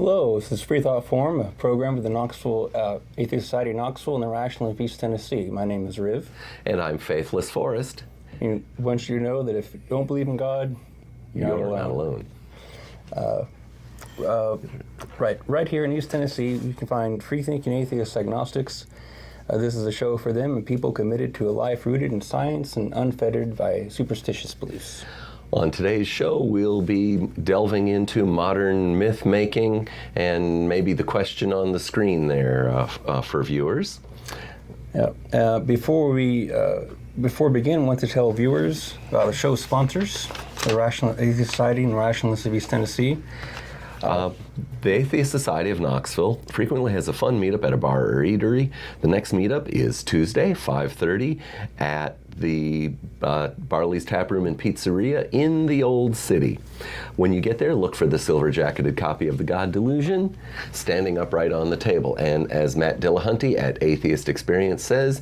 Hello, this is Freethought Forum, a program of the Knoxville Atheist Society of Knoxville and the Rational of East Tennessee. My name is Riv. And I'm Faithless Forrest. And I want you to know that if you don't believe in God, you're not alone. Right here in East Tennessee, you can find free-thinking atheist agnostics. This is a show for them and people committed to a life rooted in science and unfettered by superstitious beliefs. On today's show, we'll be delving into modern myth-making and maybe the question on the screen there for viewers. Before we begin, I want to tell viewers about the show's sponsors, the Rational Atheist Society and Rationalists of East Tennessee. The Atheist Society of Knoxville frequently has a fun meetup at a bar or eatery. The next meetup is Tuesday, 5:30 at the Barley's Tap Room and Pizzeria in the Old City. When you get there, look for the silver-jacketed copy of The God Delusion standing upright on the table. And as Matt Dillahunty at Atheist Experience says,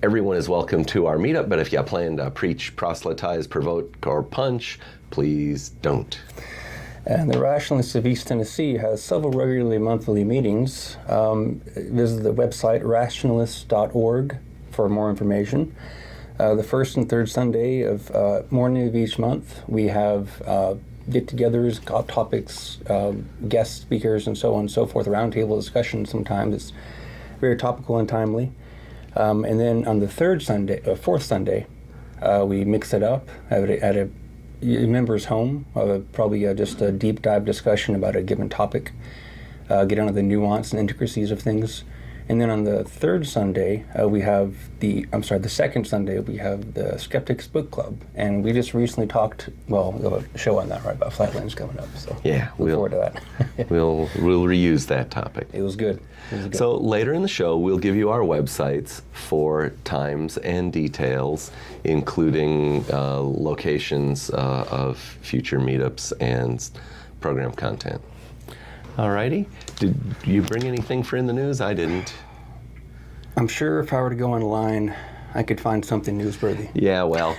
everyone is welcome to our meetup, but if you plan to preach, proselytize, provoke, or punch, please don't. And the Rationalists of East Tennessee has several regularly monthly meetings. Visit the website rationalists.org for more information. The first and third Sunday of morning of each month, we have get-togethers, hot topics, guest speakers, and so on and so forth, roundtable discussion sometimes. It's very topical and timely. And then on the fourth Sunday, we mix it up at a member's home, probably just a deep dive discussion about a given topic, get into the nuance and intricacies of things. And then on the third Sunday, the second Sunday, we have the Skeptics Book Club. And we just recently talked, we'll have a show on that, right, about Flatlands coming up. So yeah, look forward to that. we'll reuse that topic. It was good. So later in the show, we'll give you our websites for times and details, including locations of future meetups and program content. Alrighty. Did you bring anything for In the News? I didn't. I'm sure if I were to go online, I could find something newsworthy. Yeah, well,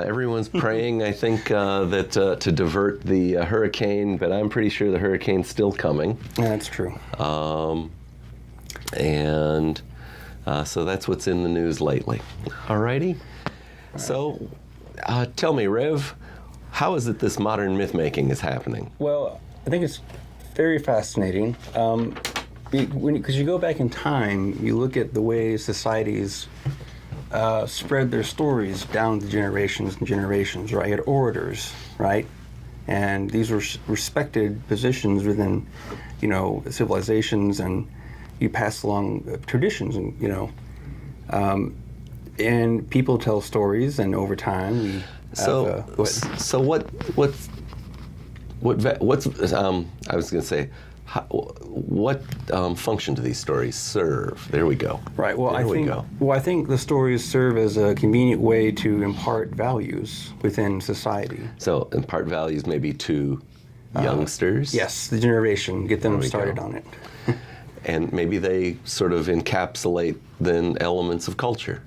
everyone's praying, I think, that to divert the hurricane, but I'm pretty sure the hurricane's still coming. Yeah, that's true. So that's what's in the news lately. Alrighty. So, tell me, Rev, how is it this modern myth-making is happening? Well, I think it's very fascinating. Because you go back in time, you look at the way societies spread their stories down the generations and generations, right? You had orators, right? And these were respected positions within, civilizations, and you pass along traditions, and, and people tell stories, and over time we I was going to say, what function do these stories serve? There we go. Right. Well, I think the stories serve as a convenient way to impart values within society. So impart values maybe to youngsters? Yes, the generation, get them started on it. And maybe they sort of encapsulate then elements of culture.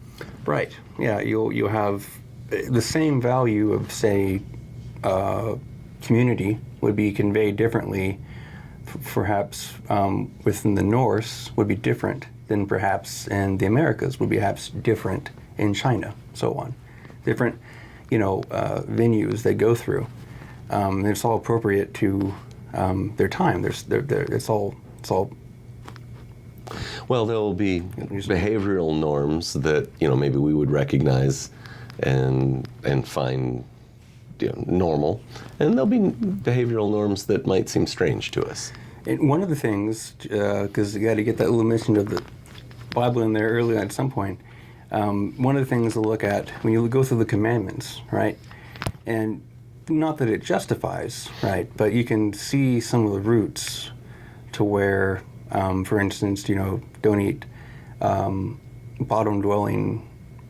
Right. Yeah, you'll have the same value of, say, community would be conveyed differently, perhaps within the Norse would be different than perhaps in the Americas, would be perhaps different in China, so on. Different, venues they go through. It's all appropriate to their time. It's all. Well, there will be behavioral norms that maybe we would recognize and find normal, and there'll be behavioral norms that might seem strange to us. And one of the things, because you got to get that little mention of the Bible in there early at some point, one of the things to look at when you go through the commandments, right, and not that it justifies, right, but you can see some of the roots to where, for instance, don't eat bottom-dwelling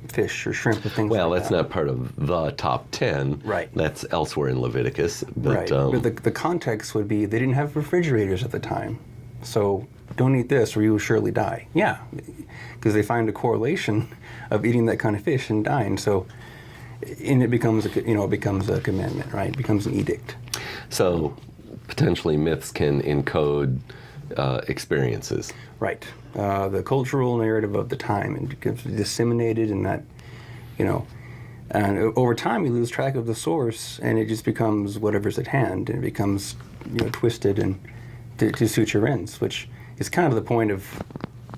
fish or shrimp or things like that. Well, that's not part of the top 10. Right. That's elsewhere in Leviticus. But, but the context would be they didn't have refrigerators at the time. So don't eat this or you will surely die. Yeah, because they find a correlation of eating that kind of fish and dying. So, and it becomes a commandment, right? It becomes an edict. So potentially myths can encode experiences. Right. The cultural narrative of the time, and becomes disseminated, and that, and over time you lose track of the source, and it just becomes whatever's at hand, and it becomes twisted and to suit your ends, which is kind of the point of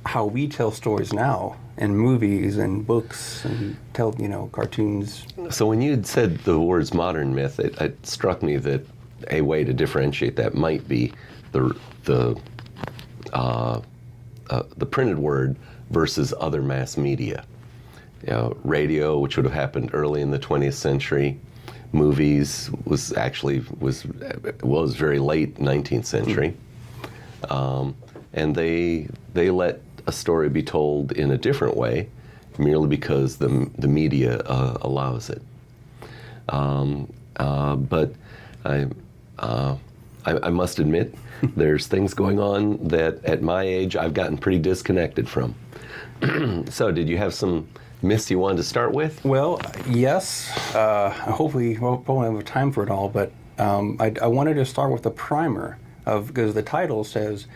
how we tell stories now, in movies and books and cartoons. So when you said the words modern myth, it struck me that a way to differentiate that might be the printed word versus other mass media. Radio, which would have happened early in the 20th century. Movies was very late 19th century. And they let a story be told in a different way, merely because the media allows it. But I must admit, there's things going on that at my age I've gotten pretty disconnected from. So did you have some myths you wanted to start with? Well, yes. Hopefully we'll probably have time for it all, but I wanted to start with a primer because the title says,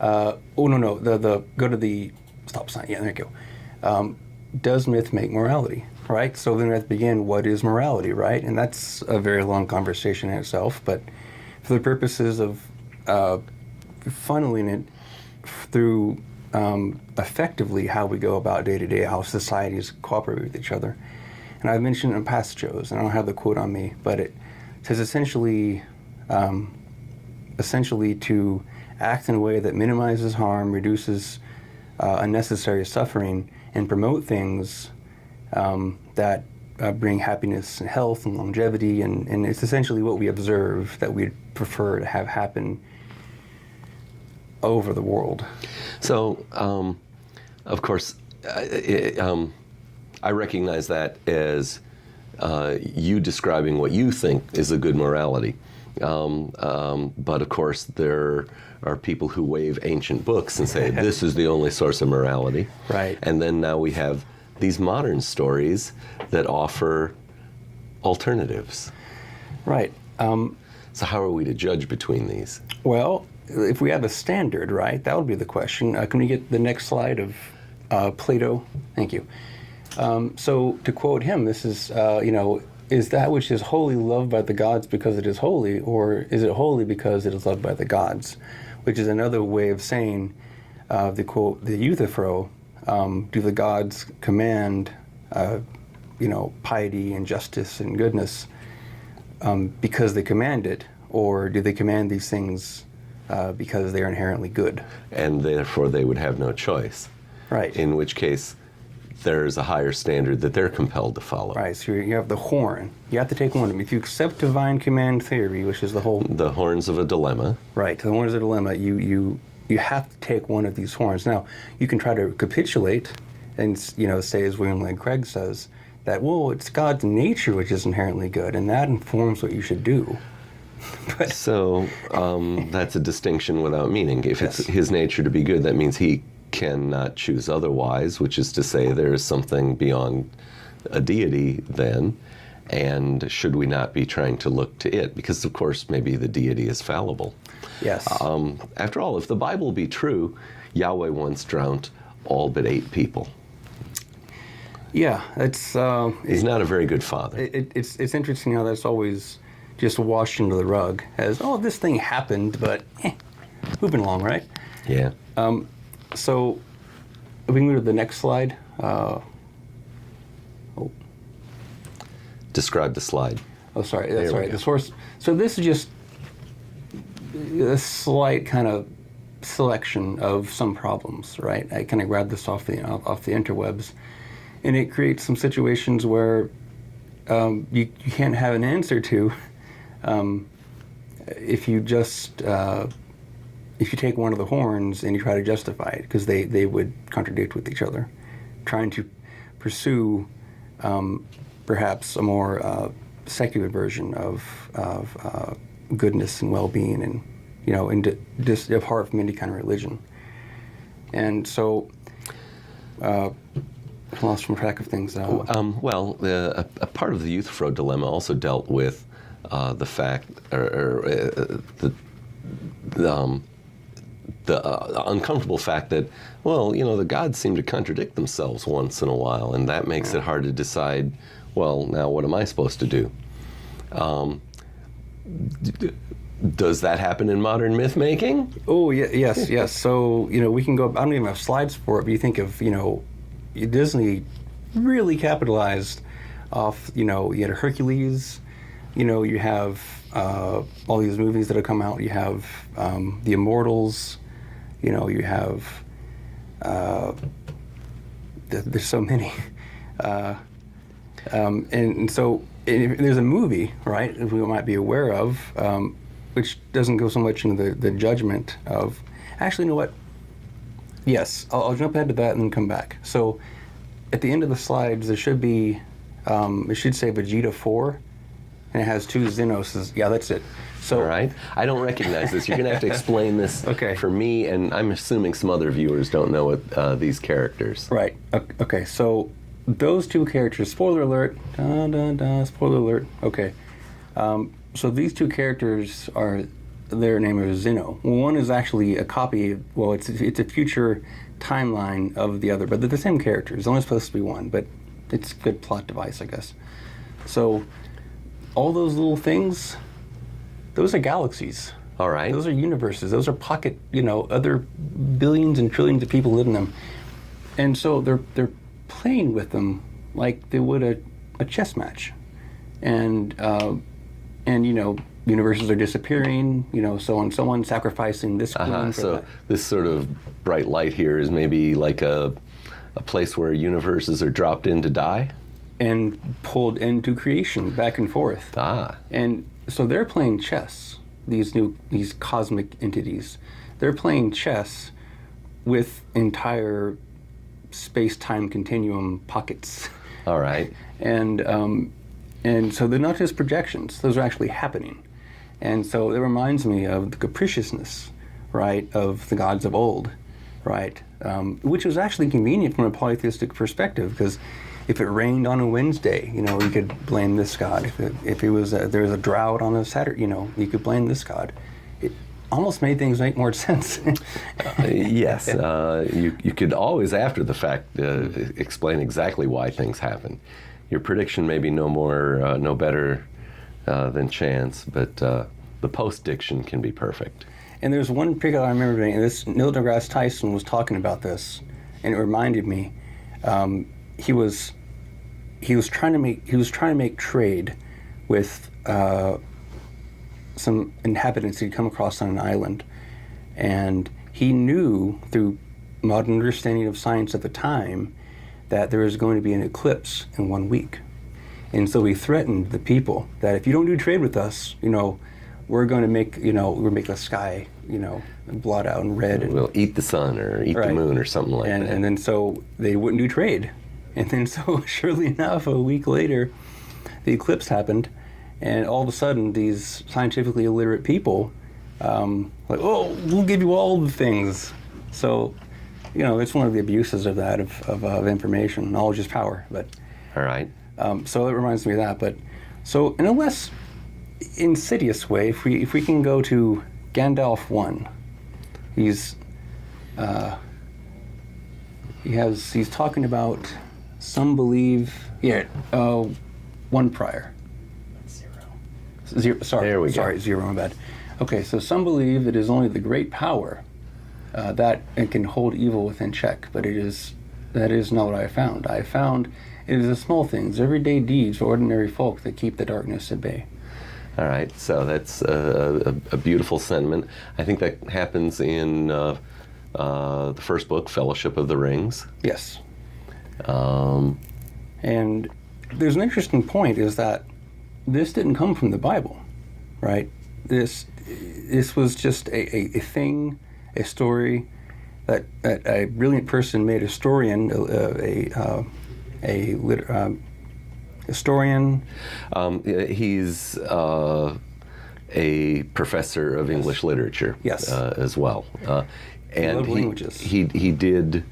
go to the stop sign. Yeah, there you go. Does myth make morality? Right? So then we have to begin, what is morality, right? And that's a very long conversation in itself, but for the purposes of funneling it through effectively how we go about day to day, how societies cooperate with each other. And I've mentioned in past shows, and I don't have the quote on me, but it says essentially to act in a way that minimizes harm, reduces unnecessary suffering, and promote things that bring happiness and health and longevity, and it's essentially what we observe that we'd prefer to have happen over the world. So, of course, I recognize that as you describing what you think is a good morality. But of course, there are people who wave ancient books and say, this is the only source of morality. Right. And then now we have these modern stories that offer alternatives. Right. So how are we to judge between these? Well, if we have a standard, right, that would be the question. Can we get the next slide of Plato? Thank you. So to quote him, this is, is that which is holy loved by the gods because it is holy, or is it holy because it is loved by the gods? Which is another way of saying, the quote, the Euthyphro, do the gods command, piety and justice and goodness because they command it, or do they command these things because they are inherently good? And therefore they would have no choice. Right. In which case, there's a higher standard that they're compelled to follow. Right, so you have the horn. You have to take one of them. If you accept divine command theory, which is the whole... The horns of a dilemma. Right, the horns of a dilemma, you have to take one of these horns. Now, you can try to capitulate and, say, as William Lane Craig says, that, well, it's God's nature which is inherently good, and that informs what you should do. But, so that's a distinction without meaning. If yes. It's his nature to be good, that means he cannot choose otherwise, which is to say there is something beyond a deity then, and should we not be trying to look to it? Because, of course, maybe the deity is fallible. Yes. After all, if the Bible be true, Yahweh once drowned all but 8 people. Yeah, it's... He's not a very good father. It's interesting how that's always just washed under the rug as, this thing happened, but moving along, right? Yeah. So, if we can go to the next slide. Describe the slide. Oh, sorry. That's There we right. go. The source. So this is just a slight kind of selection of some problems, right? I kind of grabbed this off the interwebs, and it creates some situations where you can't have an answer to if you just if you take one of the horns and you try to justify it, because they would contradict with each other, trying to pursue perhaps a more secular version of goodness and well-being, and and just apart from any kind of religion. And so, I lost track of things. Well, a part of the Euthyphro dilemma also dealt with the fact, or the uncomfortable fact that, well, the gods seem to contradict themselves once in a while, and that makes it hard to decide, well, now what am I supposed to do? Does that happen in modern myth making? Oh, yes. So, we can go, I don't even have slides for it, but you think of, Disney really capitalized off, you had Hercules, you have all these movies that have come out, you have The Immortals, you have, there's so many. And so there's a movie, right, that we might be aware of, which doesn't go so much into the judgment of, actually, you know what? Yes, I'll jump ahead to that and then come back. So at the end of the slides, there should be, it should say Vegeta 4, and it has 2 Xenoses. Yeah, that's it. So, all right. I don't recognize this. You're going to have to explain this for me, and I'm assuming some other viewers don't know what these characters. Right. Okay, so those 2 characters, spoiler alert, spoiler alert, okay. So these 2 characters their name is Zeno. One is actually a copy, it's a future timeline of the other, but they're the same characters. It's only supposed to be one, but it's a good plot device, I guess. So all those little things, those are galaxies. All right. Those are universes. Those are pocket, other billions and trillions of people live in them. And so they're playing with them like they would a chess match. And universes are disappearing, so on, someone sacrificing this queen for so that. This sort of bright light here is maybe like a place where universes are dropped in to die? And pulled into creation, back and forth. And so they're playing chess, these cosmic entities. They're playing chess with entire space-time continuum pockets. All right. And so they're not just projections, those are actually happening. And so it reminds me of the capriciousness, right, of the gods of old, right, which was actually convenient from a polytheistic perspective, because if it rained on a Wednesday, you could blame this god. If there was a drought on a Saturday, you could blame this god. It almost made things make more sense. Yes, you could always, after the fact, explain exactly why things happen. Your prediction may be no better than chance, but the post-diction can be perfect. And there's one particular I remember reading, and this Neil deGrasse Tyson was talking about this, and it reminded me. He was trying to make trade with some inhabitants he'd come across on an island, and he knew through modern understanding of science at the time that there was going to be an eclipse in 1 week. And so he threatened the people that if you don't do trade with us, we're going to make, the sky, blot out and red. And we'll eat the sun or eat the moon or something like that. And then so they wouldn't do trade. And then so surely enough, a week later, the eclipse happened, and all of a sudden these scientifically illiterate people, we'll give you all the things. So, it's one of the abuses of that, of information. Knowledge is power. But all right. So it reminds me of that. But so in a less insidious way, if we can go to Gandalf 1, he's talking about some believe. One prior. Zero. Sorry. There we go. Sorry, 0. My bad. Okay, so some believe it is only the great power that it can hold evil within check, but that is not what I found. I found it is the small things, everyday deeds for ordinary folk that keep the darkness at bay. All right, so that's a beautiful sentiment. I think that happens in the first book, Fellowship of the Rings. Yes. And there's an interesting point, is that this didn't come from the Bible, right? This was just a thing, a story that a brilliant person made, a historian, historian. He's a professor of English literature, yes, as well, and languages. He did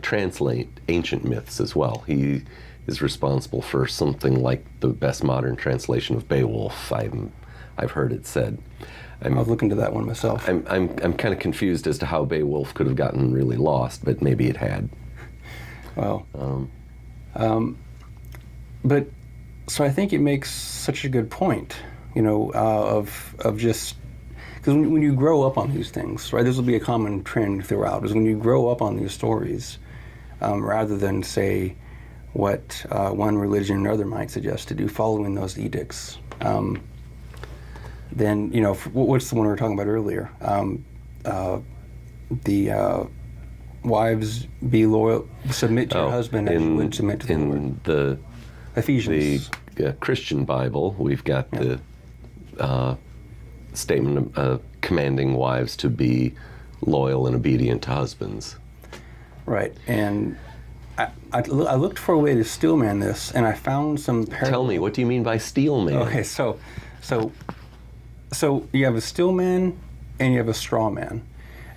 translate ancient myths as well. is responsible for something like the best modern translation of Beowulf. I've heard it said. I'll look into that one myself. I'm kind of confused as to how Beowulf could have gotten really lost, but maybe it had. Well, but so I think it makes such a good point, of just because when you grow up on these things, right? This will be a common trend throughout. Is when you grow up on these stories, rather than say what one religion or another might suggest to do, following those edicts. Then what's the one we were talking about earlier? The wives be loyal, submit to your husband as you would submit to the Lord. In the Ephesians. The Christian Bible, we've got the statement commanding wives to be loyal and obedient to husbands. Right, and I looked for a way to steelman this, and I found some parallel. Tell me, what do you mean by steelman? Okay, so you have a steelman and you have a straw man.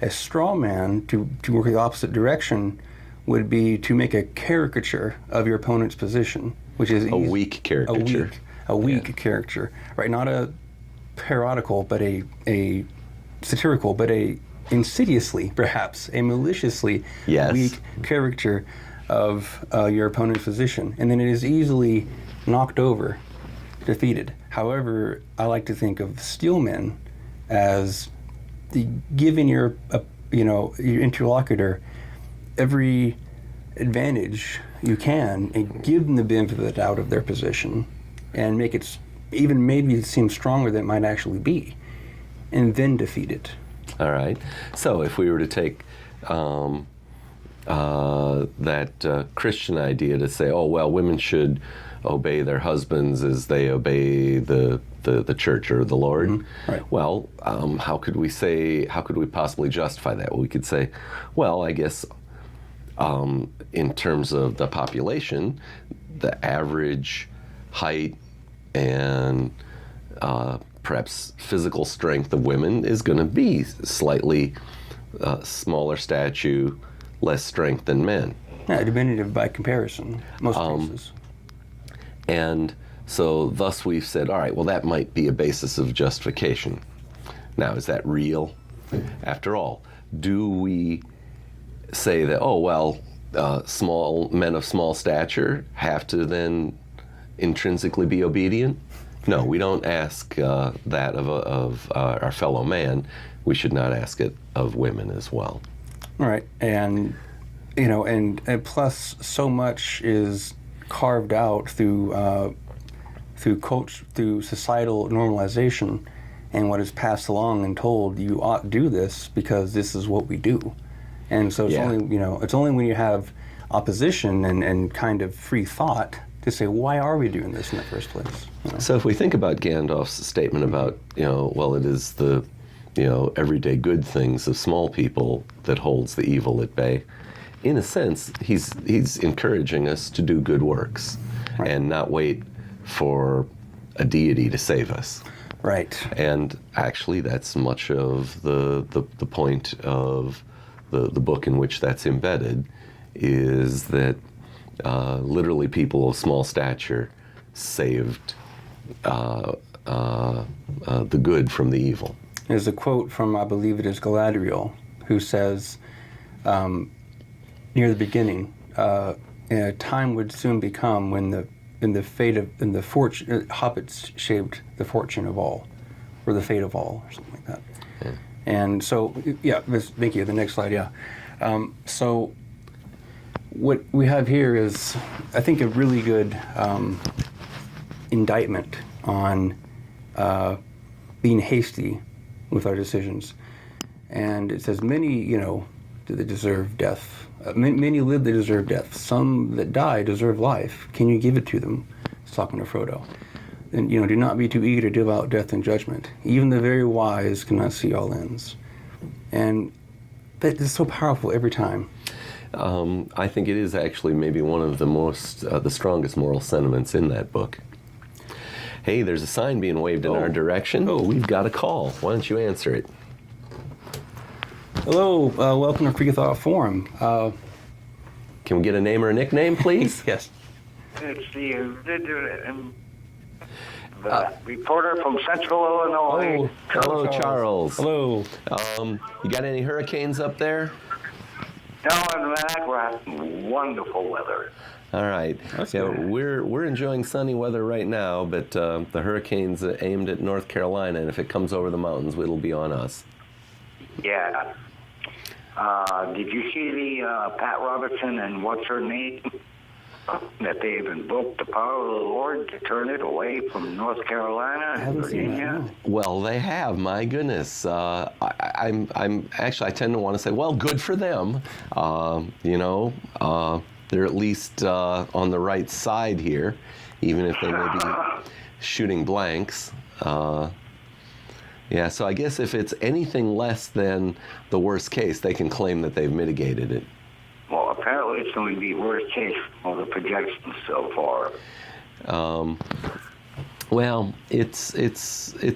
A straw man, to work the opposite direction, would be to make a caricature of your opponent's position, which is a weak caricature. A weak caricature, right? Not a parodical, but a satirical, but a insidiously, perhaps, a maliciously weak caricature of your opponent's position. And then it is easily knocked over, defeated. However, I like to think of steelmen as giving your interlocutor every advantage you can and give them the benefit of the doubt of their position and make it even maybe seem stronger than it might actually be, and then defeat it. All right. So if we were to take that Christian idea to say, oh, well, women should obey their husbands as they obey the church or the Lord. Mm-hmm. Right. Well, how could we possibly justify that? Well, we could say, well, I guess in terms of the population, the average height and perhaps physical strength of women is going to be slightly smaller stature, less strength than men. Yeah, diminutive by comparison, most cases. And so thus we've said, all right, well, that might be a basis of justification. Now, is that real? After all, do we say that, oh, well, small men of small stature have to then intrinsically be obedient? No, we don't ask that of our fellow man. We should not ask it of women as well. Right, and plus so much is carved out through societal normalization, and what is passed along and told, you ought to do this because this is what we do. And so it's only when you have opposition and kind of free thought to say, why are we doing this in the first place? So if we think about Gandalf's statement about, well, it is the, everyday good things of small people that holds the evil at bay, in a sense, he's encouraging us to do good works and not wait for a deity to save us. Right. And actually, that's much of the point of the book in which that's embedded, is that literally people of small stature saved the good from the evil. There's a quote from, I believe it is Galadriel, who says, near the beginning, time would soon become when the hobbits shaped the fortune of all, or the fate of all, or something like that. Yeah. And so, thank you. The next slide, so what we have here is, I think, a really good indictment on being hasty with our decisions. And it says, many, that deserve death. Many live that deserve death. Some that die deserve life. Can you give it to them? It's talking to Frodo. And, do not be too eager to deal out death and judgment. Even the very wise cannot see all ends. And that is so powerful every time. I think it is actually maybe one of the strongest moral sentiments in that book. Hey, there's a sign being waved in our direction. Oh, we've got a call. Why don't you answer it? Hello, welcome to Freethought Forum. Can we get a name or a nickname, please? Yes. It's the reporter from Central Illinois. Oh, hello, Charles. Hello. You got any hurricanes up there? No, in fact, we're having wonderful weather. All right. That's Yeah, good. we're enjoying sunny weather right now, but the hurricane's aimed at North Carolina, and if it comes over the mountains, it'll be on us. Yeah. Did you see the Pat Robertson and what's her name? That they've invoked the power of the Lord to turn it away from North Carolina and haven't seen that, Virginia? no. Well, they have. My goodness. I'm actually, I tend to want to say, well, good for them. They're at least on the right side here, even if they may be shooting blanks. Yeah, so I guess if it's anything less than the worst case, they can claim that they've mitigated it. Well, apparently it's going to be worst case for the projections so far. Well, it's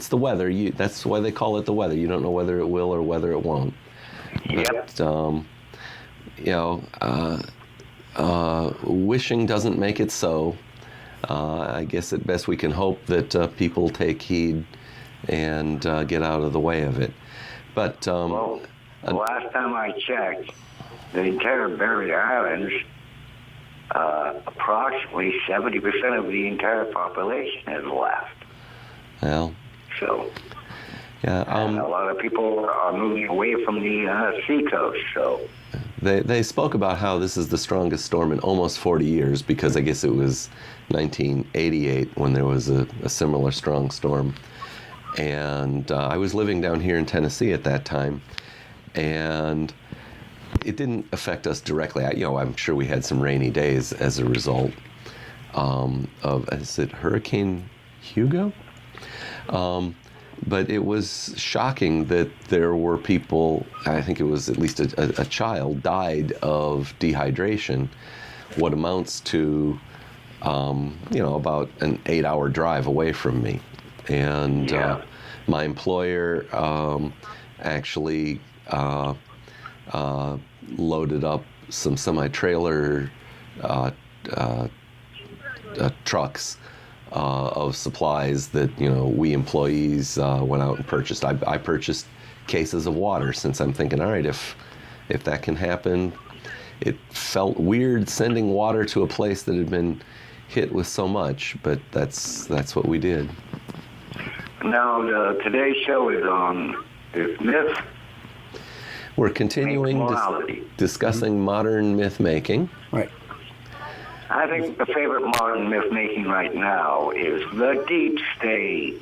the weather. That's why they call it the weather. You don't know whether it will or whether it won't. Yep. But, wishing doesn't make it so. I guess at best we can hope that people take heed and get out of the way of it. But Well, the last time I checked, the entire Barrier Islands, approximately 70% of the entire population has left. well, So, yeah. and a lot of people are moving away from the seacoast. So, They spoke about how this is the strongest storm in almost 40 years, because I guess it was 1988 when there was a similar strong storm. And I was living down here in Tennessee at that time, and it didn't affect us directly. I'm sure we had some rainy days as a result of, is it Hurricane Hugo? But it was shocking that there were people, I think it was at least a child, died of dehydration, what amounts to, about an 8-hour drive away from me. And Yeah. My employer actually loaded up some semi-trailer trucks of supplies that we employees went out and purchased. I purchased cases of water, since I'm thinking, all right, if that can happen. It felt weird sending water to a place that had been hit with so much, but that's what we did. now today's show is on myth. We're continuing Morality. discussing modern myth making. Right. I think the favorite modern myth making right now is the deep state.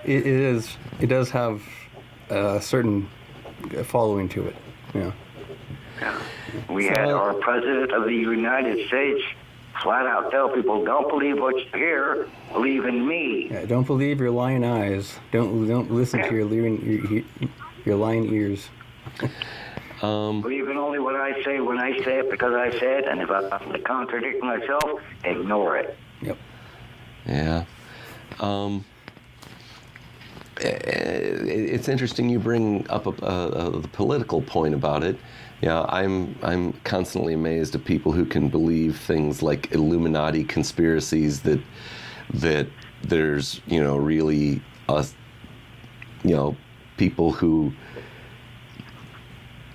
It is. It does have a certain following to it. Yeah. We had our President of the United States flat out tell people, don't believe what you hear, believe in me. Yeah, don't believe your lying eyes. Don't listen to your lying ears. Believe in only what I say when I say it because I say it, and if I contradict myself, ignore it. Yep. Yeah. It's interesting you bring up the political point about it. Yeah, I'm constantly amazed at people who can believe things like Illuminati conspiracies that there's really people who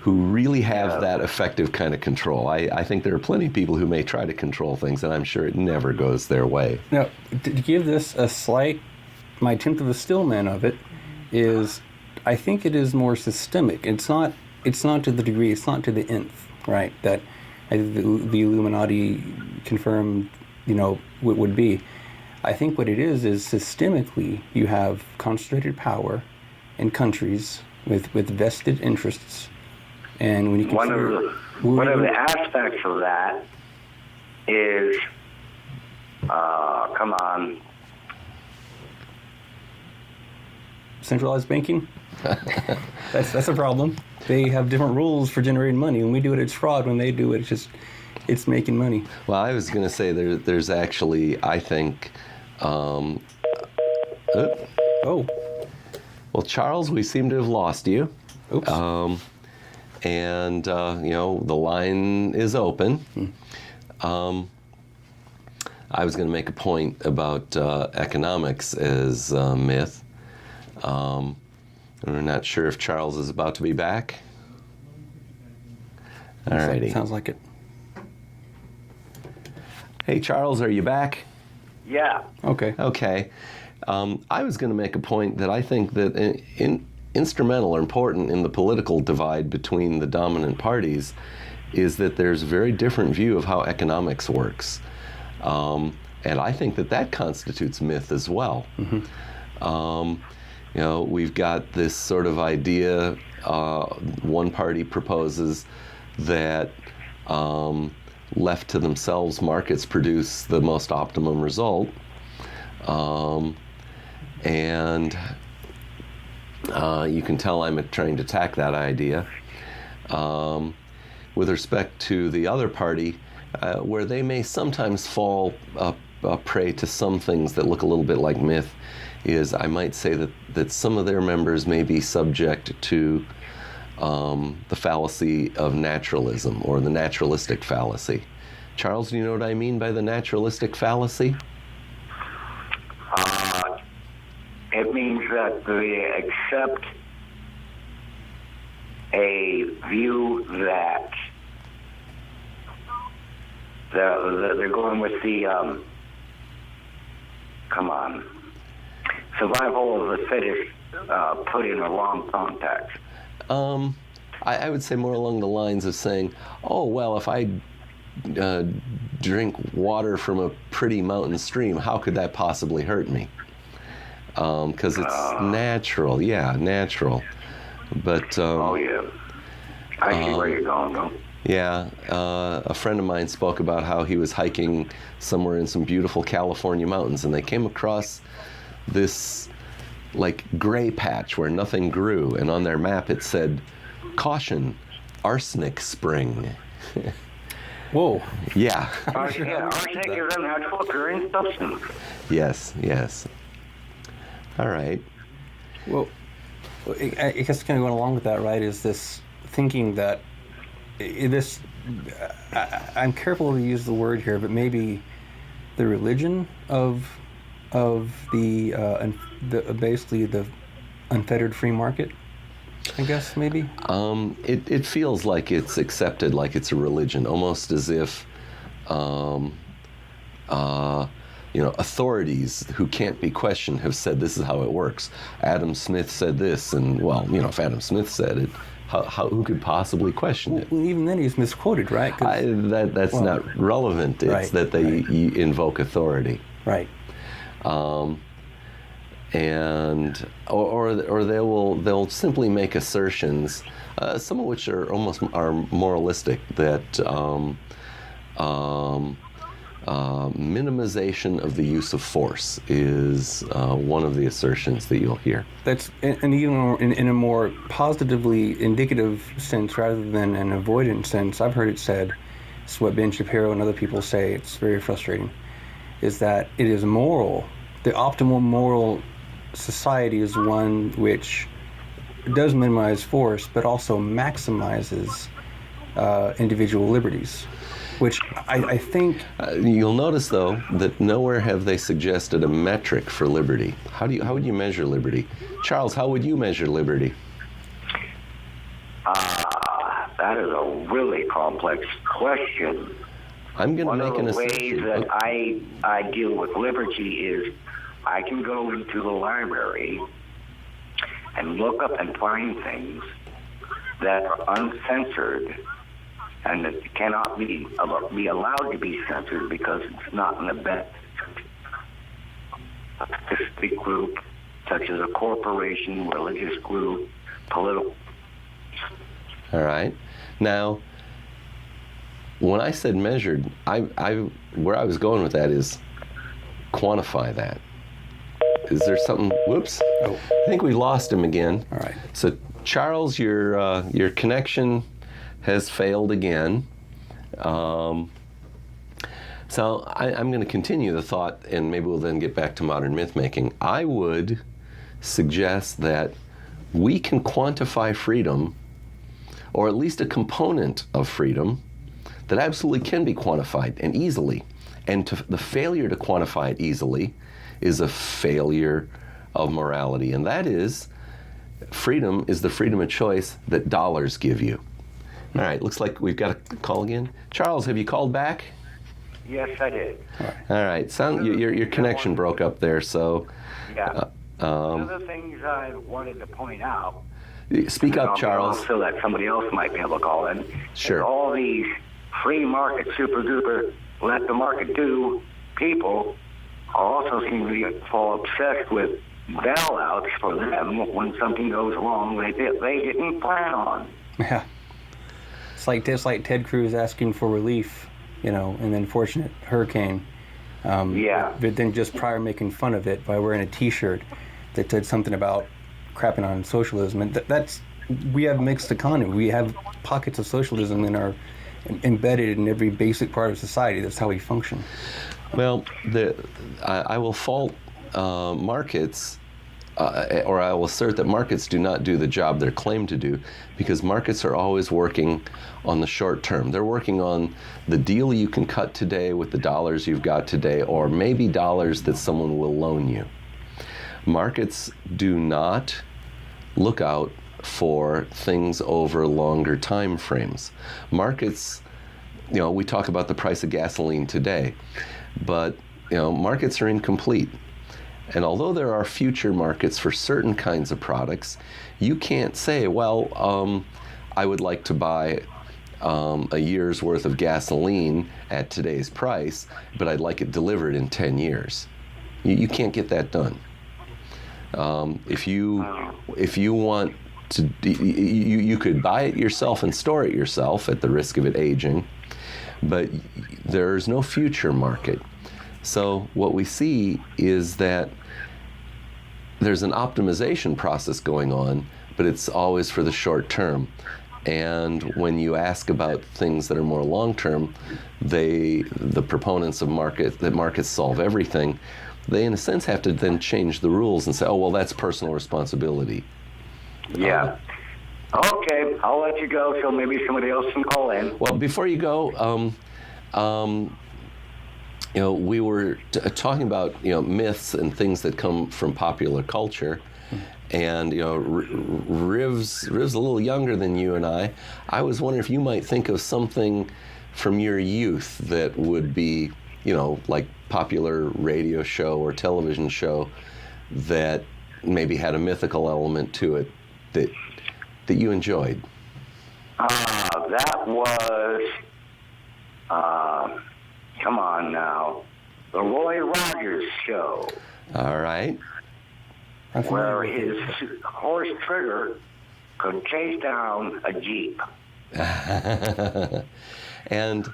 really have that effective kind of control. I think there are plenty of people who may try to control things, and I'm sure it never goes their way. Now, to give this my tenth of a stillman of it is, I think it is more systemic. It's not to the degree, it's not to the nth, right, that the Illuminati confirmed, would be. I think what it is systemically you have concentrated power in countries with vested interests. And when you consider one of the aspects of that is, centralized banking, that's a problem. They have different rules for generating money. When we do it, it's fraud. When they do it, it's making money. Well, I was going to say there's actually, I think. Oh. Well, Charles, we seem to have lost you. Oops. And the line is open. I was going to make a point about economics as myth. We're not sure if Charles is about to be back. All righty. Sounds like it. Hey, Charles, are you back? Yeah. Okay. Okay. I was going to make a point that I think that instrumental or important in the political divide between the dominant parties is that there's a very different view of how economics works. And I think that that constitutes myth as well. Mm-hmm. We've got this sort of idea, one party proposes that left to themselves, markets produce the most optimum result. And you can tell I'm trying to attack that idea. With respect to the other party, where they may sometimes fall prey to some things that look a little bit like myth, is I might say that some of their members may be subject to the fallacy of naturalism, or the naturalistic fallacy. Charles, do you know what I mean by the naturalistic fallacy? It means that they accept a view that they're going with the survival of the fittest put in a wrong context. I would say more along the lines of saying, oh, well, if I drink water from a pretty mountain stream, how could that possibly hurt me? Because it's natural, natural. But oh yeah, I see where you're going, though. Yeah, a friend of mine spoke about how he was hiking somewhere in some beautiful California mountains, and they came across this like gray patch where nothing grew, and on their map it said, "Caution, arsenic spring." Whoa. Yeah. Arsenic is a natural occurring substance. Yes. All right. Well, I guess kind of going along with that, right, is this thinking that I'm careful to use the word here, but maybe the religion of the basically the unfettered free market, I guess, maybe? It feels like it's accepted, like it's a religion, almost as if authorities who can't be questioned have said this is how it works. Adam Smith said this, and if Adam Smith said it, who could possibly question it? Well, even then he's misquoted, right? That's not relevant. It's that they invoke authority. Right. And they'll simply make assertions, some of which are moralistic, that minimization of the use of force is one of the assertions that you'll hear. That's, and even in a more positively indicative sense rather than an avoidant sense, I've heard it said, it's what Ben Shapiro and other people say, it's very frustrating, is that it is moral. The optimal moral society is one which does minimize force, but also maximizes individual liberties. Which I think... you'll notice, though, that nowhere have they suggested a metric for liberty. How would you measure liberty? Charles, how would you measure liberty? That is a really complex question. I'm going to make an assumption. One of the ways that I deal with liberty is I can go into the library and look up and find things that are uncensored and that cannot be allowed to be censored because it's not in the best of a specific group, such as a corporation, religious group, political. All right. Now, when I said measured, where I was going with that is quantify that. Is there something? Whoops. Oh. I think we lost him again. All right. So, Charles, your connection has failed again. So I'm going to continue the thought, and maybe we'll then get back to modern myth making. I would suggest that we can quantify freedom, or at least a component of freedom, that absolutely can be quantified and easily. And the failure to quantify it easily is a failure of morality. And that is, freedom is the freedom of choice that dollars give you. All right, looks like we've got a call again. Charles, have you called back? Yes, I did. All right, your connection broke up there, so... Yeah. One of the things I wanted to point out... Speak up, Charles. So that somebody else might be able to call in. Sure. Is all these free market, super duper, let the market do people also seem to get all obsessed with bailouts for them when something goes wrong they didn't plan on. Yeah. It's like Ted Cruz asking for relief, in an unfortunate hurricane. Yeah. But then just prior making fun of it by wearing a T-shirt that said something about crapping on socialism. And we have mixed economy. We have pockets of socialism embedded in every basic part of society. That's how we function. Well, I will fault markets, or I will assert that markets do not do the job they're claimed to do, because markets are always working on the short term. They're working on the deal you can cut today with the dollars you've got today, or maybe dollars that someone will loan you. Markets do not look out for things over longer time frames. Markets, we talk about the price of gasoline today, but markets are incomplete. And although there are future markets for certain kinds of products, you can't say, well, I would like to buy a year's worth of gasoline at today's price, but I'd like it delivered in 10 years. You can't get that done. If you want to, you could buy it yourself and store it yourself at the risk of it aging, but there's no future market. So what we see is that there's an optimization process going on, but it's always for the short term. And when you ask about things that are more long term, the proponents of markets solve everything, they in a sense have to then change the rules and say, oh, well, that's personal responsibility. Yeah. Okay, I'll let you go so maybe somebody else can call in. Well, before you go, we were talking about myths and things that come from popular culture, and Riv's a little younger than you and I. I was wondering if you might think of something from your youth that would be like popular radio show or television show that maybe had a mythical element to it that you enjoyed. That was. Come on now. The Roy Rogers Show. All right. Where his horse Trigger could chase down a Jeep. and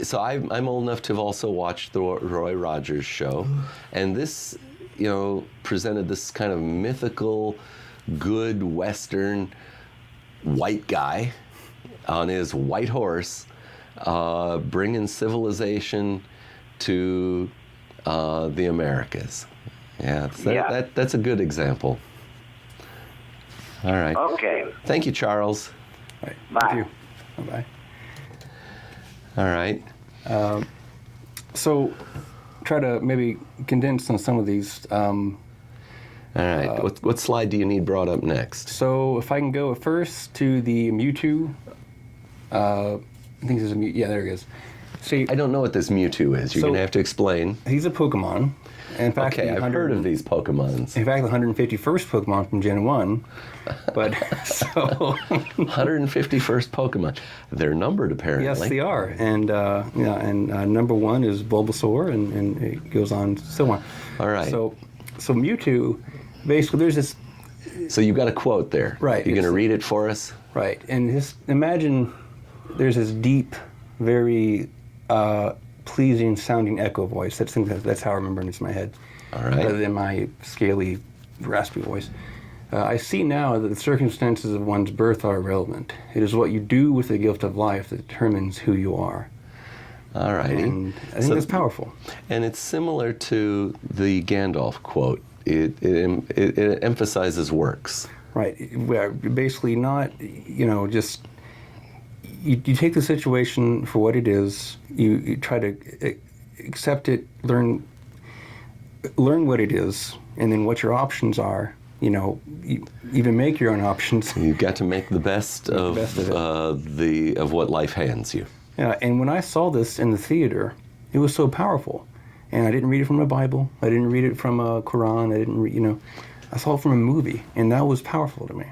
so I'm old enough to have also watched the Roy Rogers Show. And this, presented this kind of mythical, good Western white guy on his white horse, bringing civilization to the Americas. Yeah, that's a good example. All right. Okay. Thank you, Charles. All right. Bye. Thank you. Bye. All right. So, try to maybe condense on some of these. All right. What slide do you need brought up next? So, if I can go first to the Mewtwo. I think there's a Mewtwo. Yeah, there he is. See, I don't know what this Mewtwo is. You're going to have to explain. He's a Pokemon. In fact, okay, I've heard of these Pokemons. In fact, the 151st Pokemon from Gen 1. But, so... 151st Pokemon. They're numbered, apparently. Yes, they are. And, number 1 is Bulbasaur, and it goes on, so on. All right. So Mewtwo, basically, there's this... So you've got a quote there. Right. You're going to read it for us? Right. And just imagine there's this deep, very... pleasing sounding echo voice. That's how I remember it in my head. All right. Rather than my scaly, raspy voice. I see now that the circumstances of one's birth are irrelevant. It is what you do with the gift of life that determines who you are. All righty. And I think that's powerful. And it's similar to the Gandalf quote. It emphasizes works. Right. We're basically not, just... you take the situation for what it is. You try to accept it, learn what it is, and then what your options are. You even make your own options. You've got to make the best of what life hands you. Yeah, and when I saw this in the theater, it was so powerful. And I didn't read it from a Bible. I didn't read it from a Quran. I didn't read, I saw it from a movie, and that was powerful to me.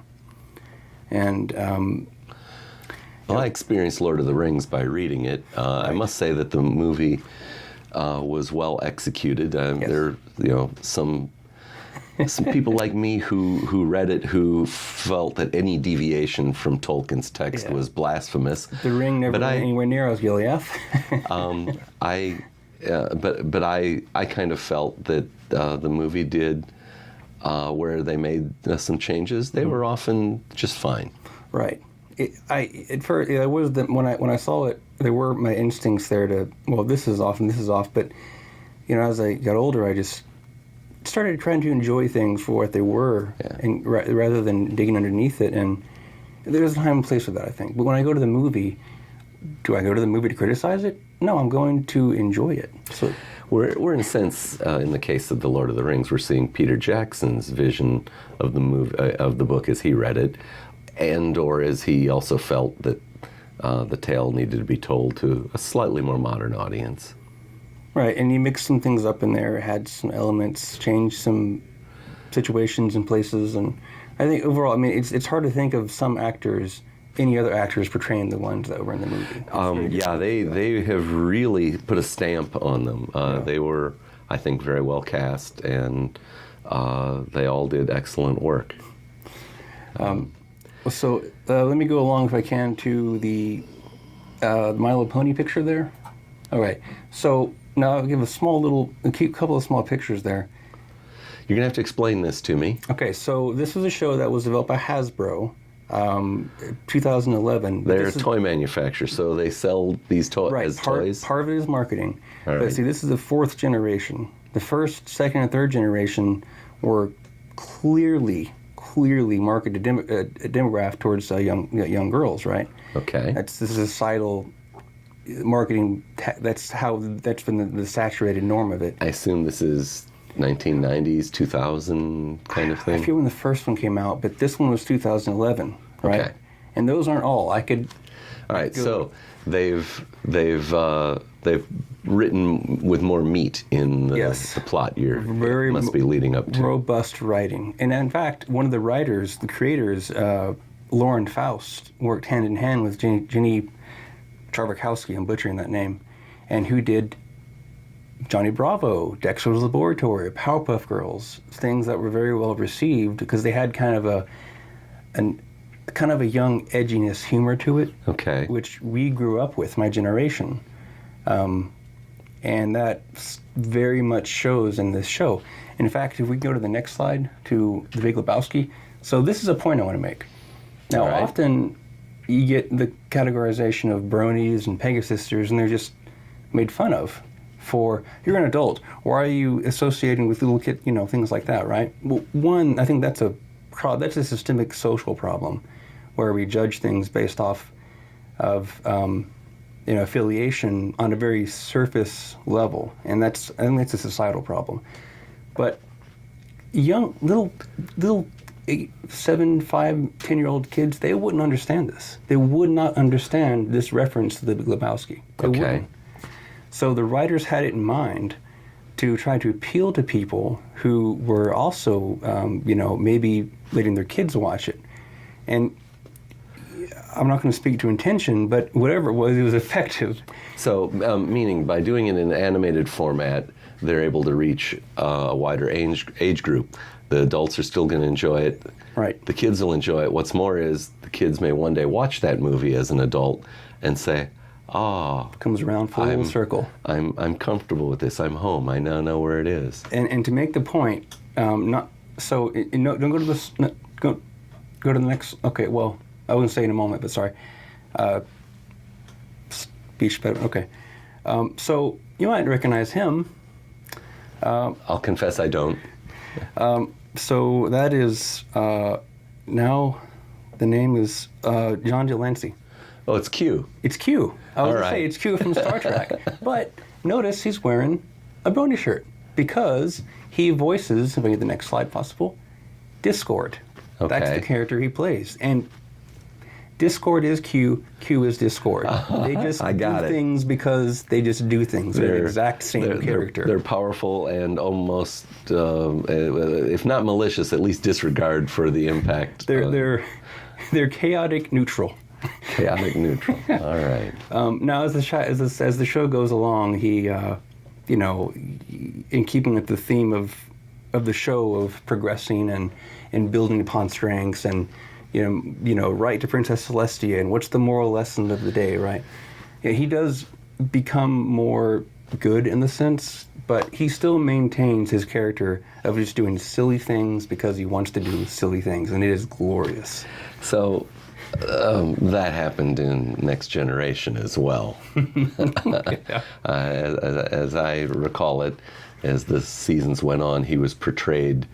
And I experienced Lord of the Rings by reading it. I must say that the movie was well executed. Yes. There, some people like me who read it who felt that any deviation from Tolkien's text was blasphemous. The ring never went anywhere near Osgiliath. But I kind of felt that the movie did where they made some changes. They were often just fine. Right. At first, it was when I saw it, there were my instincts there to, well, this is off and this is off. But as I got older, I just started trying to enjoy things for what they were, and rather than digging underneath it. And there's a time and place for that, I think. But when I go to the movie, do I go to the movie to criticize it? No, I'm going to enjoy it. So we're in a sense, in the case of the Lord of the Rings, we're seeing Peter Jackson's vision of the movie, of the book as he read it, or as he also felt that the tale needed to be told to a slightly more modern audience. Right, and he mixed some things up in there, had some elements, changed some situations and places, and I think overall, it's hard to think of any other actors portraying the ones that were in the movie. They have really put a stamp on them. They were, I think, very well cast, and they all did excellent work. So let me go along, if I can, to the My Little Pony picture there. All right, so now I'll give a couple of small pictures there. You're going to have to explain this to me. Okay, so this was a show that was developed by Hasbro, 2011. They're a toy manufacturer, so they sell these as toys? Part of it is marketing. All right. But see, this is the fourth generation. The first, second, and third generation were clearly marketed a demographic towards young girls, right? Okay. This is a societal marketing. That's been the saturated norm of it. I assume this is 1990s, 2000 kind of thing? I feel when the first one came out, but this one was 2011, right? Okay. And those aren't all. All right, so they've written with more meat in the plot must be leading up to. Robust writing. And in fact, one of the writers, the creators, Lauren Faust, worked hand in hand with Jenny Charvakowski, I'm butchering that name, and who did Johnny Bravo, Dexter's Laboratory, Powerpuff Girls, things that were very well received because they had kind of a young edginess humor to it, which we grew up with, my generation, and that very much shows in this show. In fact, if we go to the next slide to The Big Lebowski, so this is a point I want to make. Now, often you get the categorization of bronies and Pegasisters, and they're just made fun of. For you're an adult, why are you associating with little kids? Things like that, right? Well, one, I think that's a systemic social problem, where we judge things based off of affiliation on a very surface level, and I think that's a societal problem. But young little 7, 5, 10-year-old kids, they wouldn't understand this. They would not understand this reference to The Big Lebowski. They wouldn't. So the writers had it in mind to try to appeal to people who were also, maybe letting their kids watch it. And I'm not going to speak to intention, but whatever it was effective. So, meaning by doing it in an animated format, they're able to reach a wider age group. The adults are still going to enjoy it. Right. The kids will enjoy it. What's more is the kids may one day watch that movie as an adult and say, comes around full circle. I'm comfortable with this. I'm home. I now know where it is. And to make the point, don't go to this. Go to the next. Okay. Well, I wouldn't say in a moment, but sorry. Speech better. Okay. So you might recognize him. I'll confess I don't. So that is now the name is John Delancey. Oh, it's Q. It's Q. I was All going to right. say it's Q from Star Trek. But notice he's wearing a Brony shirt because he voices, if I get the next slide possible, Discord. That's Okay. the character he plays. And Discord is Q, Q is Discord. They just I got do it. things because they just do things. They're the exact same character. They're powerful and almost, if not malicious, at least disregard for the impact. They're chaotic neutral. Chaotic neutral. All right. Now, as the show goes along, he, in keeping with the theme of the show of progressing and building upon strengths and right to Princess Celestia and what's the moral lesson of the day, right? Yeah, he does become more good in the sense, but he still maintains his character of just doing silly things because he wants to do silly things, and it is glorious. So that happened in Next Generation as well. As I recall it, as the seasons went on, he was portrayed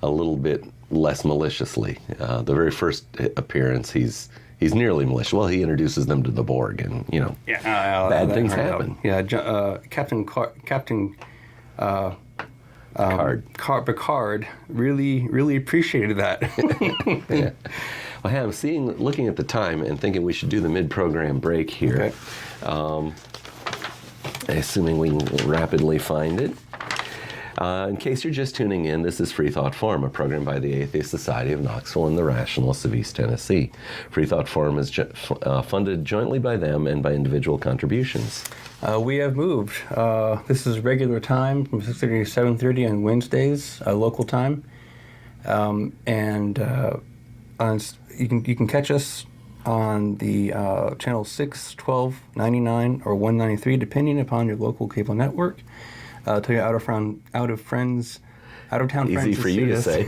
a little bit less maliciously. The very first appearance, he's nearly malicious. Well, he introduces them to the Borg, and bad things happen. Yeah, Captain Picard really appreciated that. Yeah. Well, I'm looking at the time and thinking we should do the mid-program break here. Okay. Assuming we can rapidly find it. In case you're just tuning in, this is Freethought Forum, a program by the Atheist Society of Knoxville and the Rationalists of East Tennessee. Freethought Forum is funded jointly by them and by individual contributions. We have moved. This is regular time from 6:30 to 7:30 on Wednesdays, local time, you can catch us on the channel 6, 12, 99, or 193, depending upon your local cable network. Tell your out of town friends. Easy for you to say.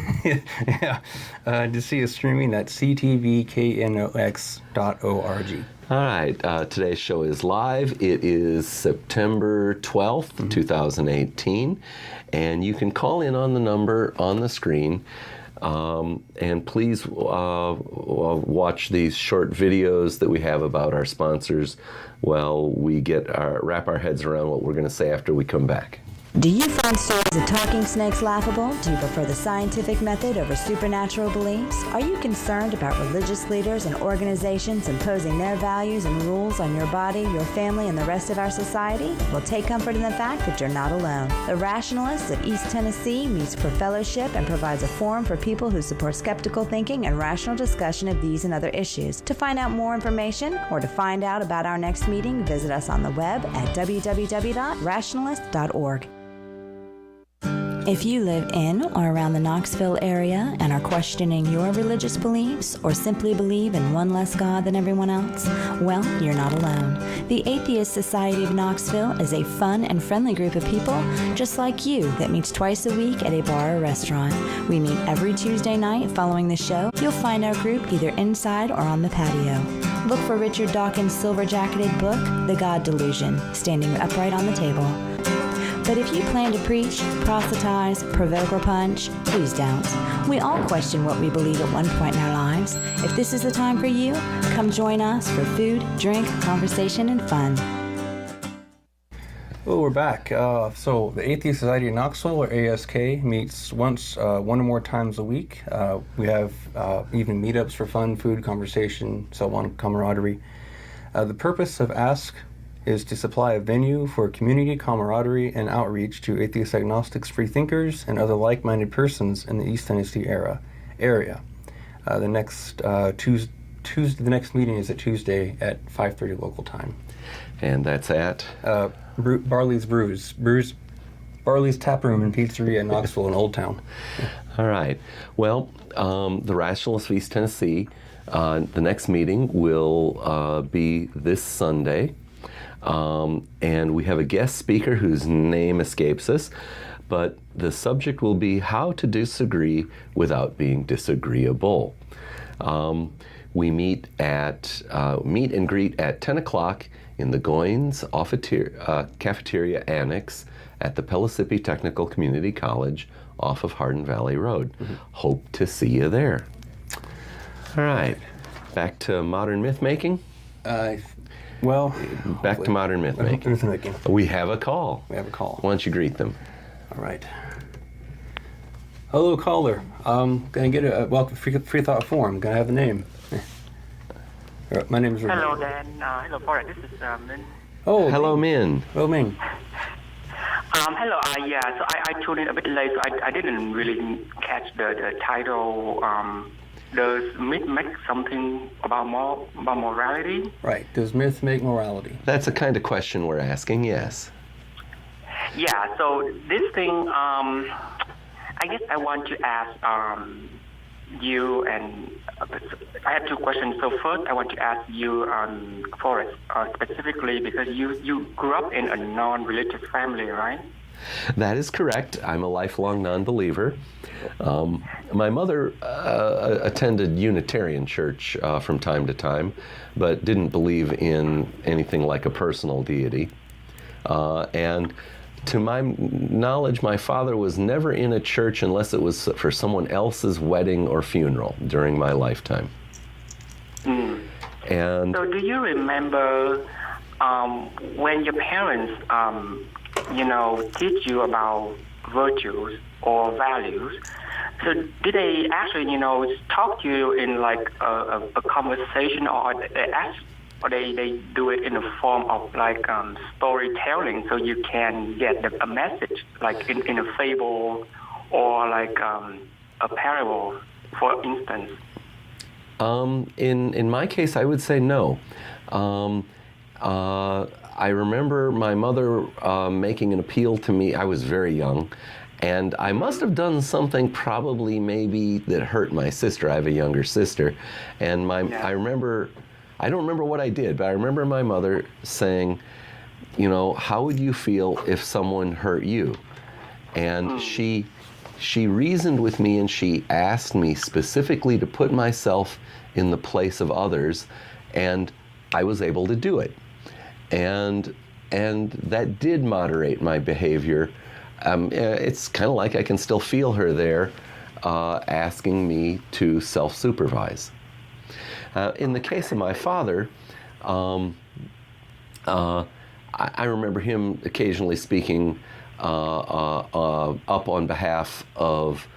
Yeah, to see us streaming at ctvknox.org. All right, today's show is live. It is September 12th, 2018, and you can call in on the number on the screen. And please watch these short videos that we have about our sponsors while we wrap our heads around what we're going to say after we come back. Do you find stories of talking snakes laughable? Do you prefer the scientific method over supernatural beliefs? Are you concerned about religious leaders and organizations imposing their values and rules on your body, your family, and the rest of our society? Well, take comfort in the fact that you're not alone. The Rationalists of East Tennessee meets for fellowship and provides a forum for people who support skeptical thinking and rational discussion of these and other issues. To find out more information or to find out about our next meeting, visit us on the web at www.rationalist.org. If you live in or around the Knoxville area and are questioning your religious beliefs or simply believe in one less God than everyone else, well, you're not alone. The Atheist Society of Knoxville is a fun and friendly group of people just like you that meets twice a week at a bar or restaurant. We meet every Tuesday night following the show. You'll find our group either inside or on the patio. Look for Richard Dawkins' silver-jacketed book, The God Delusion, standing upright on the table. But if you plan to preach, proselytize, provoke, or punch, please don't. We all question what we believe at one point in our lives. If this is the time for you, come join us for food, drink, conversation, and fun. Well, we're back. So the Atheist Society of Knoxville, or ASK, meets one or more times a week. We have evening meetups for fun, food, conversation, so on, camaraderie. The purpose of ASK is to supply a venue for community camaraderie and outreach to atheist agnostics, free thinkers, and other like-minded persons in the East Tennessee area. The next meeting is at Tuesday at 5:30 local time. And that's at? Barley's Tap Room and Pizzeria in Knoxville in Old Town. All right. Well, the Rationalists of East Tennessee, the next meeting will be this Sunday. And we have a guest speaker whose name escapes us, but the subject will be how to disagree without being disagreeable. We meet and greet at 10 o'clock in the Goins Cafeteria Annex at the Pellissippi Technical Community College off of Hardin Valley Road. Mm-hmm. Hope to see you there. All right, back to modern myth making. Well, Back to modern myth making. Myth making. We have a call. We have a call. Why don't you greet them? All right. Hello, caller. Gonna get a welcome to Freethought Forum. Gonna have a name. My name is. Hello, Dan. Hello, Forrest. This is Min. Oh, Hello, Min. Hello, Ming. Hello. Yeah. So I tuned in a bit late, so I didn't really catch the title. Does myth make something about morality? Right. Does myth make morality? That's the kind of question we're asking. Yes. Yeah. So this thing, I guess I want to ask you, and I have two questions. So first, I want to ask you, Forrest, specifically because you grew up in a non-religious family, right? That is correct. I'm a lifelong non-believer. My mother attended Unitarian church from time to time, but didn't believe in anything like a personal deity. And to my knowledge, my father was never in a church unless it was for someone else's wedding or funeral during my lifetime. And so do you remember when your parents teach you about virtues or values? So did they actually, talk to you in like a conversation, or they do it in the form of like storytelling, so you can get a message, like in a fable or like a parable, for instance? In my case, I would say no. I remember my mother making an appeal to me. I was very young, and I must have done something probably maybe that hurt my sister. I have a younger sister, and I don't remember what I did, but I remember my mother saying, how would you feel if someone hurt you? And she reasoned with me, and she asked me specifically to put myself in the place of others, and I was able to do it. And that did moderate my behavior. It's kind of like I can still feel her there asking me to self-supervise. In the case of my father, I remember him occasionally speaking up on behalf of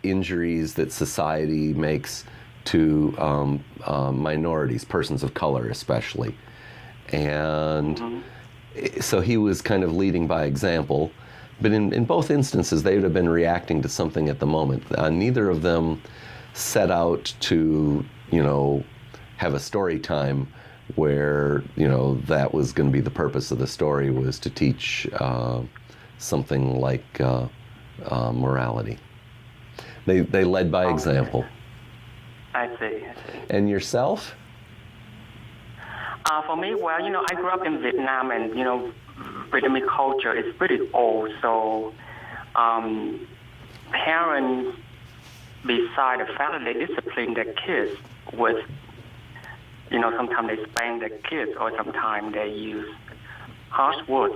injuries that society makes to minorities, persons of color especially. And so he was kind of leading by example. But in both instances, they would have been reacting to something at the moment. Neither of them set out to, have a story time where, that was going to be the purpose of the story, was to teach something like morality. They led by example. I see. And yourself? For me, well, I grew up in Vietnam, and, Vietnamese culture is pretty old. So parents, beside the fact that they discipline their kids with, sometimes they spank their kids, or sometimes they use harsh words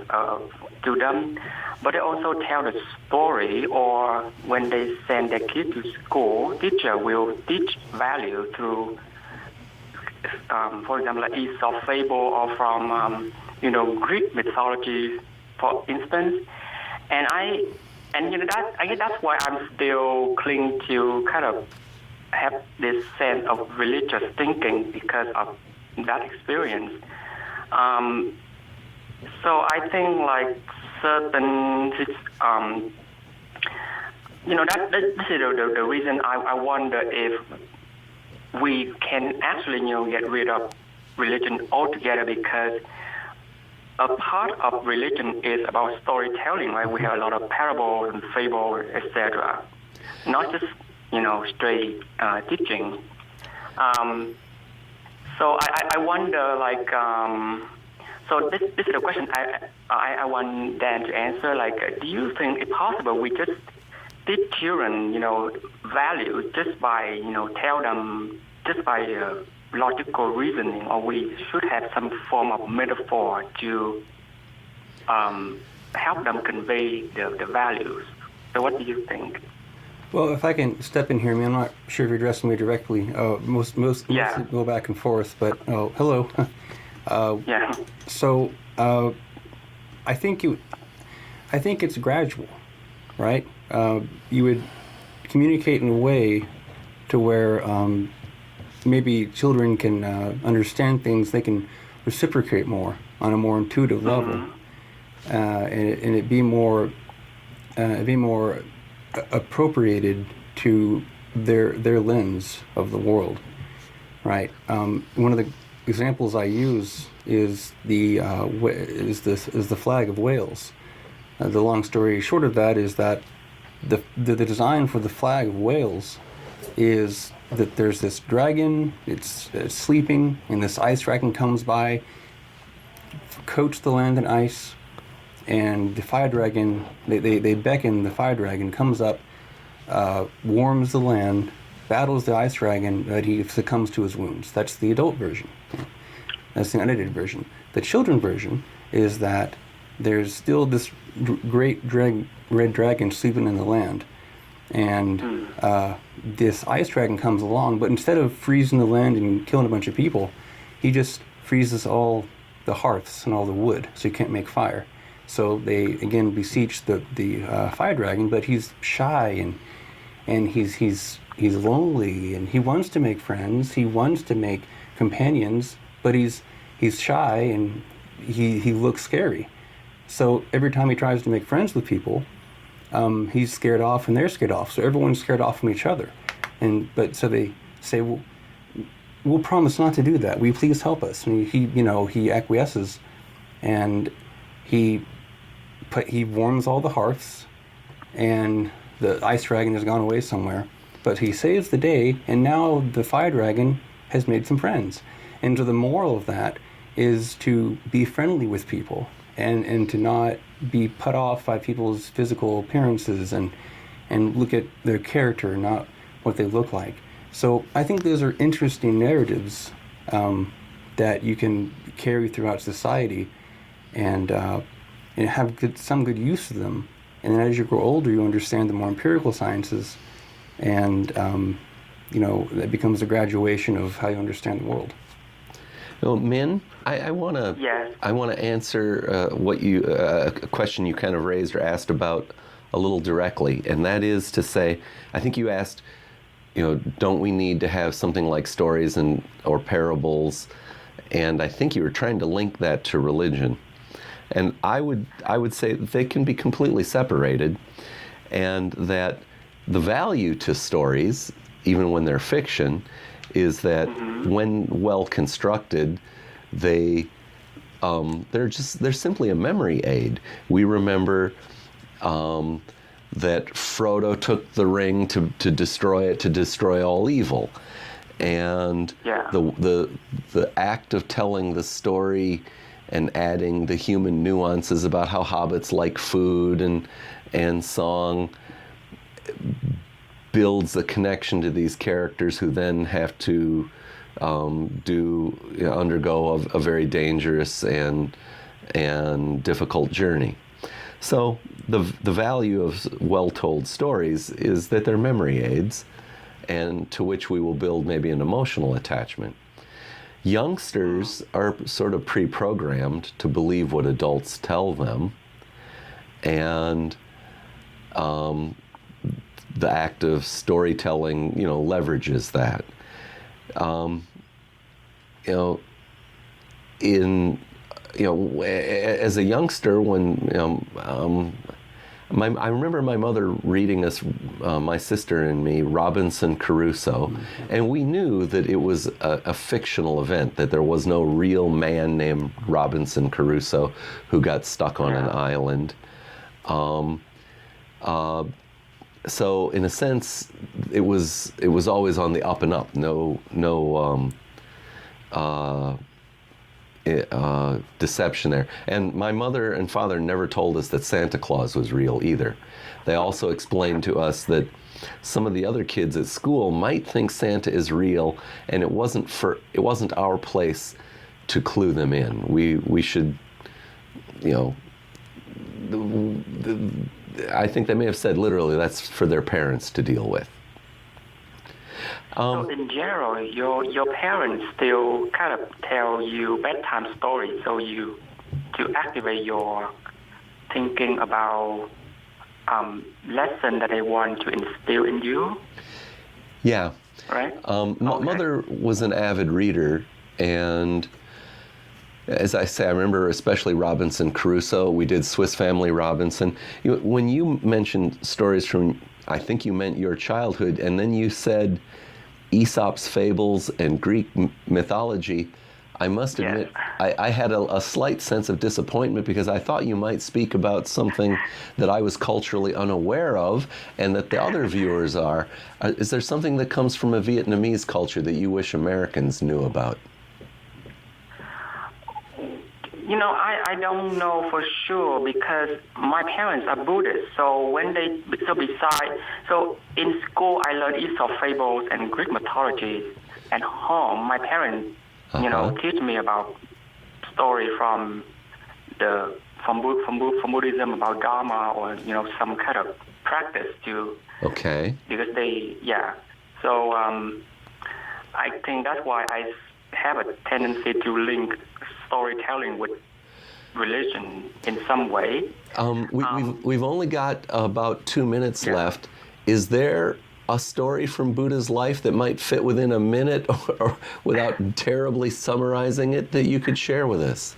to them. But they also tell the story, or when they send their kids to school, teacher will teach value through, for example, like Aesop fable, or from Greek mythology, for instance. And I guess that's why I'm still clinging to kind of have this sense of religious thinking because of that experience. So I think like certain, this is the reason I wonder if we can actually, get rid of religion altogether, because a part of religion is about storytelling, right? We have a lot of parables and fables, etc. Not just, straight teaching. So I wonder, like, so this is a question I want Dan to answer. Like, do you think it's possible we just teach children, values just by, tell them just by logical reasoning, or we should have some form of metaphor to help them convey the values? So what do you think? Well, if I can step in here, I mean, I'm not sure if you're addressing me directly. Most Yeah. go back and forth, but hello. Yeah. So I think it's gradual, right? You would communicate in a way to where maybe children can understand things. They can reciprocate more on a more intuitive level, and it be more appropriated to their lens of the world, right? One of the examples I use is the flag of Wales. The long story short of that is that the design for the flag of Wales is that there's this dragon, it's sleeping, and this ice dragon comes by, coats the land in ice, and the fire dragon, they beckon the fire dragon, comes up, warms the land, battles the ice dragon, but he succumbs to his wounds. That's the adult version. That's the unedited version. The children version is that there's still this great red dragon sleeping in the land, and this ice dragon comes along, but instead of freezing the land and killing a bunch of people, he just freezes all the hearths and all the wood, so you can't make fire. So they again beseech the fire dragon, but he's shy and he's lonely, and he wants to make friends, he wants to make companions, but he's shy and he looks scary. So every time he tries to make friends with people, he's scared off and they're scared off. So everyone's scared off from each other. But so they say, well, we'll promise not to do that. Will you please help us? And he acquiesces, and he warms all the hearths, and the ice dragon has gone away somewhere. But he saves the day, and now the fire dragon has made some friends. And so the moral of that is to be friendly with people, and to not be put off by people's physical appearances, and look at their character, not what they look like. So I think those are interesting narratives that you can carry throughout society, and have some good use of them. And then as you grow older, you understand the more empirical sciences, and that becomes a graduation of how you understand the world. Well, Min, I want to Yes. I want to answer a question you kind of raised or asked about a little directly, and that is to say, I think you asked, don't we need to have something like stories or parables? And I think you were trying to link that to religion. And I would say that they can be completely separated, and that the value to stories, even when they're fiction, is that when well constructed, they're simply a memory aid. We remember that Frodo took the ring to destroy all evil, and the act of telling the story and adding the human nuances about how hobbits like food and song builds the connection to these characters, who then have to undergo a very dangerous and difficult journey. So the value of well-told stories is that they're memory aids, and to which we will build maybe an emotional attachment. Youngsters are sort of pre-programmed to believe what adults tell them, and the act of storytelling, leverages that. As a youngster, when I remember my mother reading us, my sister and me, Robinson Crusoe, and we knew that it was a fictional event, that there was no real man named Robinson Crusoe who got stuck on an island. So in a sense, it was always on the up and up. No deception there. And my mother and father never told us that Santa Claus was real either. They also explained to us that some of the other kids at school might think Santa is real, and it wasn't our place to clue them in. We should, I think they may have said literally that's for their parents to deal with. So in general, your parents still kind of tell you bedtime stories, so to activate your thinking about lesson that they want to instill in you. Yeah. Right. Mother was an avid reader, and as I say, I remember especially Robinson Crusoe. We did Swiss Family Robinson. When you mentioned stories from, I think you meant your childhood, and then you said Aesop's fables and Greek mythology, I must admit, yes. I had a slight sense of disappointment because I thought you might speak about something that I was culturally unaware of and that the other viewers are. Is there something that comes from a Vietnamese culture that you wish Americans knew about? You know, I don't know for sure because my parents are Buddhists. So in school I learned Aesop fables and Greek mythology. At home, my parents, teach me about story from Buddhism about Dharma or some kind of practice too. Okay. Because So I think that's why I have a tendency to link storytelling with religion in some way. We've only got about 2 minutes left. Is there a story from Buddha's life that might fit within a minute or without terribly summarizing it that you could share with us?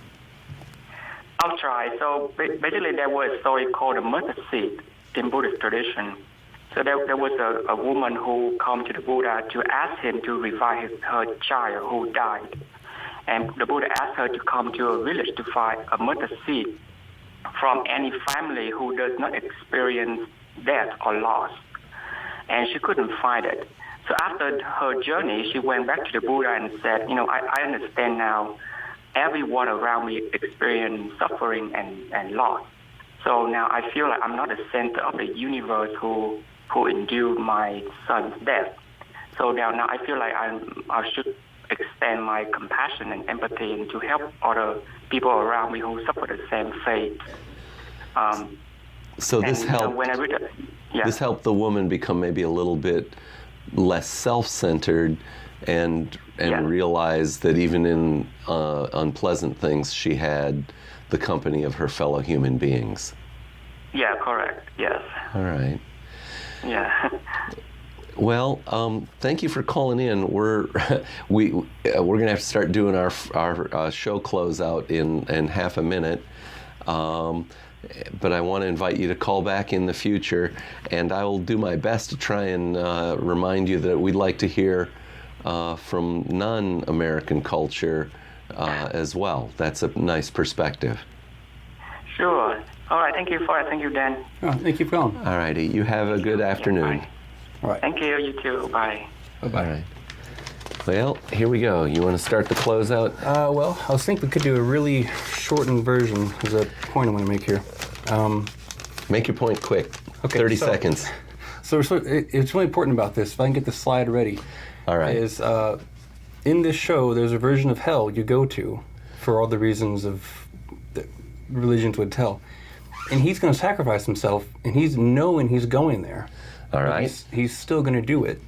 I'll try. So basically there was a story called the mustard seed in Buddhist tradition. So there was a woman who came to the Buddha to ask him to revive her child who died. And the Buddha asked her to come to a village to find a mustard seed from any family who does not experience death or loss. And she couldn't find it. So after her journey, she went back to the Buddha and said, I understand now everyone around me experience suffering and loss. So now I feel like I'm not the center of the universe who endured my son's death. So now I feel like I should extend my compassion and empathy and to help other people around me who suffer the same fate. So this helped. When I read it, This helped the woman become maybe a little bit less self-centered and realize that even in unpleasant things, she had the company of her fellow human beings. Yeah, correct. Yes. All right. Yeah. Well, thank you for calling in. We're gonna have to start doing our show closeout in half a minute. But I want to invite you to call back in the future, and I will do my best to try and remind you that we'd like to hear from non-American culture as well. That's a nice perspective. Sure. All right. Thank you, Dan. Oh, thank you for calling. All righty. You have a good afternoon. Bye. All right. Thank you. You too. Bye. Bye-bye. All right. Well, here we go. You want to start the closeout? Well, I was thinking we could do a really shortened version. There's a point I want to make here. Make your point quick. Okay, 30 seconds. So it's really important about this. If I can get the slide ready. All right. Is in this show, there's a version of hell you go to for all the reasons of that religions would tell. And he's going to sacrifice himself, and he's knowing he's going there. All right. He's still going to do it.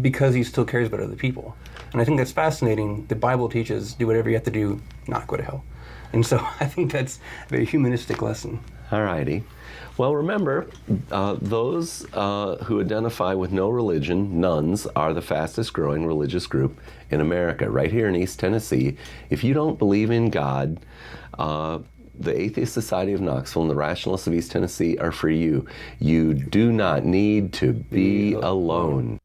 Because he still cares about other people. And I think that's fascinating. The Bible teaches, do whatever you have to do, not go to hell. And so I think that's a very humanistic lesson. All righty. Well, remember, those who identify with no religion, nuns, are the fastest growing religious group in America, right here in East Tennessee. If you don't believe in God, the Atheist Society of Knoxville and the Rationalists of East Tennessee are for you. You do not need to be alone.